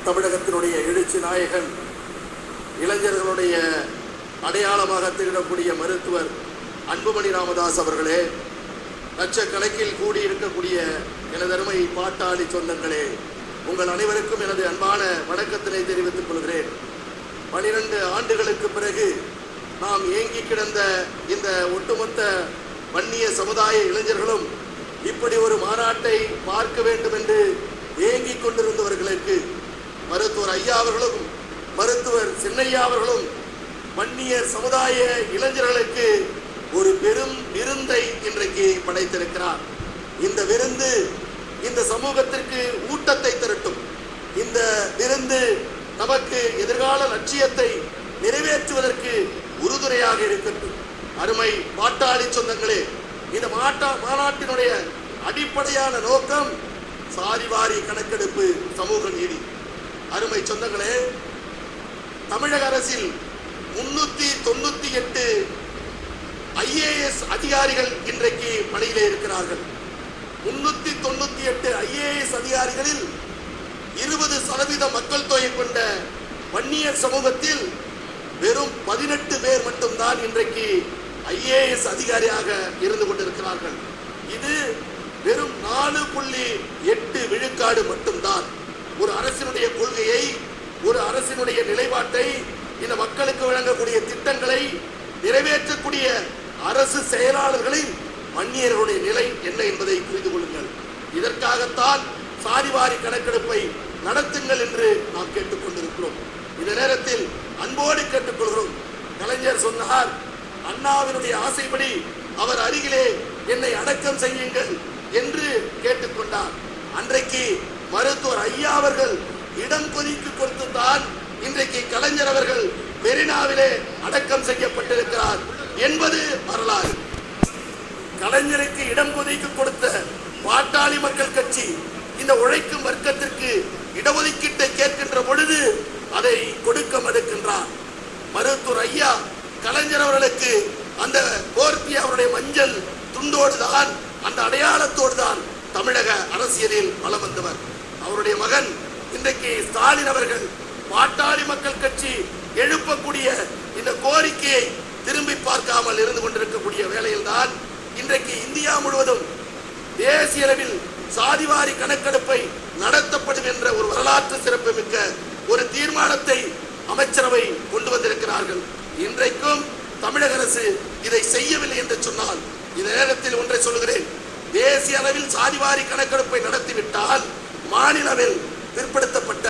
தமிழகத்தினுடைய எழுச்சி நாயகன், இளைஞர்களுடைய அடையாளமாக திகழக்கூடிய மருத்துவர் அன்புமணி ராமதாஸ் அவர்களே, லட்சக்கணக்கில் கூடியிருக்கக்கூடிய எனதருமை பாட்டாளி சொந்தங்களே, உங்கள் அனைவருக்கும் எனது அன்பான வணக்கத்தினை தெரிவித்துக் கொள்கிறேன். 12 ஆண்டுகளுக்கு பிறகு நாம் ஏங்கி கிடந்த இந்த ஒட்டுமொத்த வன்னிய சமுதாய இளைஞர்களும் இப்படி ஒரு மாநாட்டை பார்க்க வேண்டும் என்று ஏங்கிக் கொண்டிருந்தவர்களுக்கு மருத்துவர் ஐயா அவர்களும் மருத்துவர் சின்னையா அவர்களும் வன்னிய சமுதாய இளைஞர்களுக்கு ஒரு பெரும் விருந்தை இன்றைக்கு படைத்திருக்கிறார். இந்த விருந்து இந்த சமூகத்திற்கு ஊட்டத்தை திரட்டும். இந்த விருந்து நமக்கு எதிர்கால லட்சியத்தை நிறைவேற்றுவதற்கு உறுதுணையாக இருக்கட்டும். அருமை பாட்டாளி சொந்தங்களே, இந்த மாநாட்டினுடைய அடிப்படையான நோக்கம் சாதிவாரி கணக்கெடுப்பு, சமூக நீதி. அருமை சொந்தங்களே, தமிழக அரசில் 398 IAS அதிகாரிகள் இன்றைக்கு பணியிலே இருக்கிறார்கள். 398 IAS அதிகாரிகளில் 20% மக்கள் தொகை கொண்ட வன்னியர் சமூகத்தில் வெறும் 18 பேர் மட்டும்தான் இன்றைக்கு IAS அதிகாரியாக இருந்து கொண்டிருக்கிறார்கள். இது வெறும் 4.8 விழுக்காடு மட்டும்தான். ஒரு அரசினுடைய கொள்கையை, ஒரு அரசினுடைய நிலைப்பாட்டை, இந்த மக்களுக்கு வழங்கக்கூடிய திட்டங்களை நிறைவேற்றக்கூடிய அரசு செயலாளர்களின் வன்னியர்களுடைய நிலை என்ன என்பதை புரிந்து கொள்ளுங்கள். இதற்காகத்தான் சாதிவாரி கணக்கெடுப்பை நடத்துங்கள் என்று நாம் கேட்டுக்கொண்டிருக்கிறோம். இந்த நேரத்தில் அன்போடு கேட்டுக்கொள்கிறோம். கலைஞர் சொன்னார், அண்ணாவினுடைய ஆசைப்படி அவர் அருகிலே என்னை அடக்கம் செய்யுங்கள் என்று கேட்டுக்கொண்டார். அன்றைக்கு மருத்துவர் ஐயா அவர்கள் இடம் கொதிக்கு கொடுத்துதான் இன்றைக்கு கலைஞர் அவர்கள் மெரினாவிலே அடக்கம் செய்யப்பட்டிருக்கிறார் என்பது வரலாறு. கலைஞருக்கு இடம் கொதிக்கு கொடுத்த பாட்டாளி மக்கள் கட்சி இந்த உழைக்கும் வர்க்கத்திற்கு இடஒதுக்கீட்டை கேட்கின்ற பொழுது அதை கொடுக்க மறுக்கின்றார். மருத்துவர் ஐயா கலைஞர் அவர்களுக்கு அந்த போர்த்தி அவருடைய மஞ்சள் துண்டோடு தான், அந்த அடையாளத்தோடு தான் தமிழக அரசியலில் வலம் வந்தவர். அவருடைய மகன் இன்றைக்கு ஸ்டாலின் அவர்கள் பாட்டாளி மக்கள் கட்சி எழுப்பக்கூடிய இந்த கோரிக்கையை திரும்பி பார்க்காமல் இருந்து கொண்டிருக்கக்கூடிய வேளையில்தான் இன்றைக்கு இந்தியா முழுவதும் தேசிய அளவில் சாதிவாரி கணக்கெடுப்பை நடத்தப்படும் என்ற ஒரு வரலாற்று சிறப்புமிக்க ஒரு தீர்மானத்தை அமைச்சரவை கொண்டு வந்திருக்கிறார்கள். இன்றைக்கும் தமிழக அரசு இதை செய்யவில்லை என்று சொன்னால், இந்த நேரத்தில் ஒன்றை சொல்கிறேன், தேசிய அளவில் சாதிவாரி கணக்கெடுப்பை நடத்திவிட்டால் மாநில அளவில் பிற்படுத்தப்பட்ட